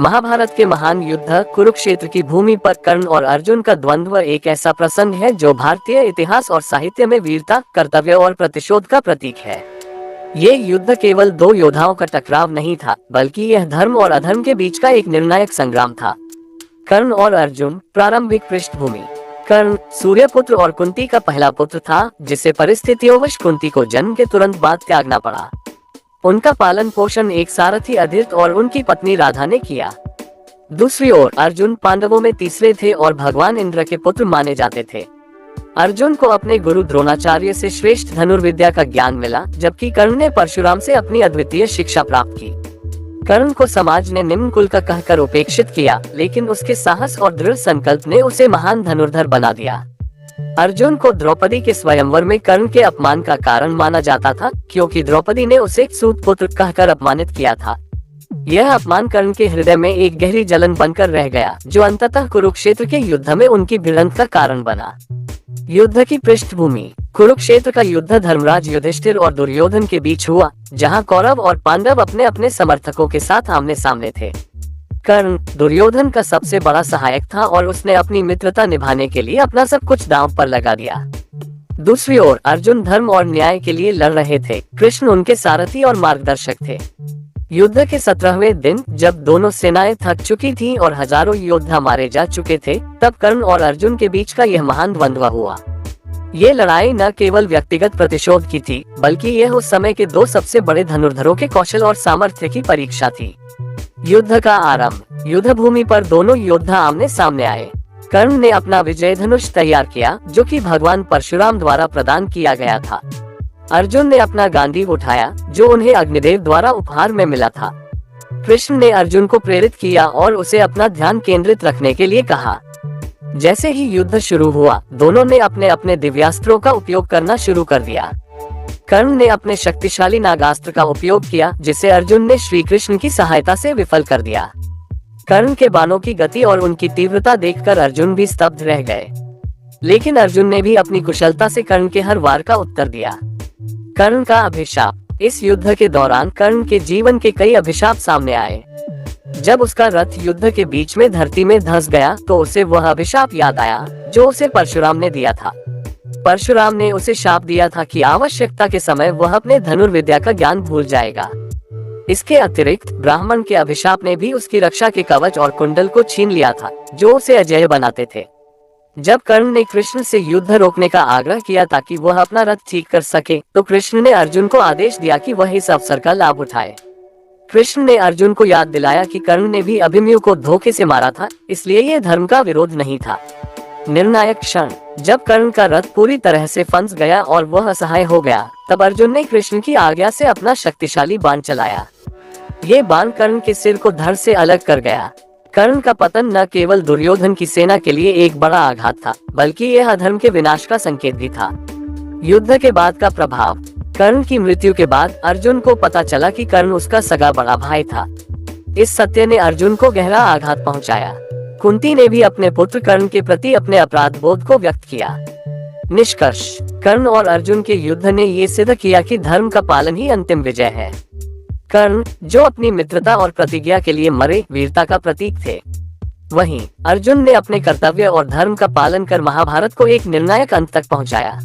महाभारत के महान युद्ध कुरुक्षेत्र की भूमि पर कर्ण और अर्जुन का द्वंद्व एक ऐसा प्रसंग है जो भारतीय इतिहास और साहित्य में वीरता, कर्तव्य और प्रतिशोध का प्रतीक है। ये युद्ध केवल दो योद्धाओं का टकराव नहीं था, बल्कि यह धर्म और अधर्म के बीच का एक निर्णायक संग्राम था। कर्ण और अर्जुन। प्रारंभिक पृष्ठभूमि। कर्ण सूर्यपुत्र और कुंती का पहला पुत्र था, जिसे परिस्थितियोंवश कुंती को जन्म के तुरंत बाद त्यागना पड़ा। उनका पालन पोषण एक सारथी अदिति और उनकी पत्नी राधा ने किया। दूसरी ओर अर्जुन पांडवों में तीसरे थे और भगवान इंद्र के पुत्र माने जाते थे। अर्जुन को अपने गुरु द्रोणाचार्य से श्रेष्ठ धनुर्विद्या का ज्ञान मिला, जबकि कर्ण ने परशुराम से अपनी अद्वितीय शिक्षा प्राप्त की। कर्ण को समाज ने निम्न कुल का कहकर उपेक्षित किया, लेकिन उसके साहस और दृढ़ संकल्प ने उसे महान धनुर्धर बना दिया। अर्जुन को द्रौपदी के स्वयंवर में कर्ण के अपमान का कारण माना जाता था, क्योंकि द्रौपदी ने उसे सूत पुत्र कहकर अपमानित किया था। यह अपमान कर्ण के हृदय में एक गहरी जलन बनकर रह गया, जो अंततः कुरुक्षेत्र के युद्ध में उनकी भिड़ंत का कारण बना। युद्ध की पृष्ठभूमि। कुरुक्षेत्र का युद्ध धर्मराज युधिष्ठिर और दुर्योधन के बीच हुआ, जहां कौरव और पांडव अपने अपने समर्थकों के साथ आमने सामने थे। कर्ण दुर्योधन का सबसे बड़ा सहायक था और उसने अपनी मित्रता निभाने के लिए अपना सब कुछ दांव पर लगा दिया। दूसरी ओर अर्जुन धर्म और न्याय के लिए लड़ रहे थे। कृष्ण उनके सारथी और मार्गदर्शक थे। युद्ध के 17वें दिन, जब दोनों सेनाएं थक चुकी थीं और हजारों योद्धा मारे जा चुके थे, तब कर्ण और अर्जुन के बीच का यह महान द्वंद्व हुआ। ये लड़ाई न केवल व्यक्तिगत प्रतिशोध की थी, बल्कि यह उस समय के दो सबसे बड़े धनुर्धरों के कौशल और सामर्थ्य की परीक्षा थी। युद्ध का आरंभ। युद्ध भूमि पर दोनों योद्धा आमने सामने आए। कर्ण ने अपना विजय धनुष तैयार किया, जो कि भगवान परशुराम द्वारा प्रदान किया गया था। अर्जुन ने अपना गांडीव उठाया, जो उन्हें अग्निदेव द्वारा उपहार में मिला था। कृष्ण ने अर्जुन को प्रेरित किया और उसे अपना ध्यान केंद्रित रखने के लिए कहा। जैसे ही युद्ध शुरू हुआ, दोनों ने अपने अपने दिव्यास्त्रों का उपयोग करना शुरू कर दिया। कर्ण ने अपने शक्तिशाली नागास्त्र का उपयोग किया, जिसे अर्जुन ने श्री कृष्ण की सहायता से विफल कर दिया। कर्ण के बाणों की गति और उनकी तीव्रता देखकर अर्जुन भी स्तब्ध रह गए, लेकिन अर्जुन ने भी अपनी कुशलता से कर्ण के हर वार का उत्तर दिया। कर्ण का अभिशाप। इस युद्ध के दौरान कर्ण के जीवन के कई अभिशाप सामने आए। जब उसका रथ युद्ध के बीच में धरती में धंस गया, तो उसे वह अभिशाप याद आया जो उसे परशुराम ने दिया था। परशुराम ने उसे शाप दिया था कि आवश्यकता के समय वह अपने धनुर्विद्या का ज्ञान भूल जाएगा। इसके अतिरिक्त ब्राह्मण के अभिशाप ने भी उसकी रक्षा के कवच और कुंडल को छीन लिया था, जो उसे अजेय बनाते थे। जब कर्ण ने कृष्ण से युद्ध रोकने का आग्रह किया ताकि वह अपना रथ ठीक कर सके, तो कृष्ण ने अर्जुन को आदेश दिया कि वह इस अवसर का लाभ उठाए। कृष्ण ने अर्जुन को याद दिलाया कि कर्ण ने भी अभिमन्यु को धोखे से मारा था, इसलिए यह धर्म का विरोध नहीं था। निर्णायक क्षण। जब कर्ण का रथ पूरी तरह से फंस गया और वह असहाय हो गया, तब अर्जुन ने कृष्ण की आज्ञा से अपना शक्तिशाली बाण चलाया। ये बाण कर्ण के सिर को धड़ से अलग कर गया। कर्ण का पतन न केवल दुर्योधन की सेना के लिए एक बड़ा आघात था, बल्कि यह अधर्म के विनाश का संकेत भी था। युद्ध के बाद का प्रभाव। कर्ण की मृत्यु के बाद अर्जुन को पता चला कि कर्ण उसका सगा बड़ा भाई था। इस सत्य ने अर्जुन को गहरा आघात पहुंचाया। कुंती ने भी अपने पुत्र कर्ण के प्रति अपने अपराध बोध को व्यक्त किया। निष्कर्ष। कर्ण और अर्जुन के युद्ध ने ये सिद्ध किया कि धर्म का पालन ही अंतिम विजय है। कर्ण, जो अपनी मित्रता और प्रतिज्ञा के लिए मरे, वीरता का प्रतीक थे। वहीं अर्जुन ने अपने कर्तव्य और धर्म का पालन कर महाभारत को एक निर्णायक अंत तक पहुंचाया।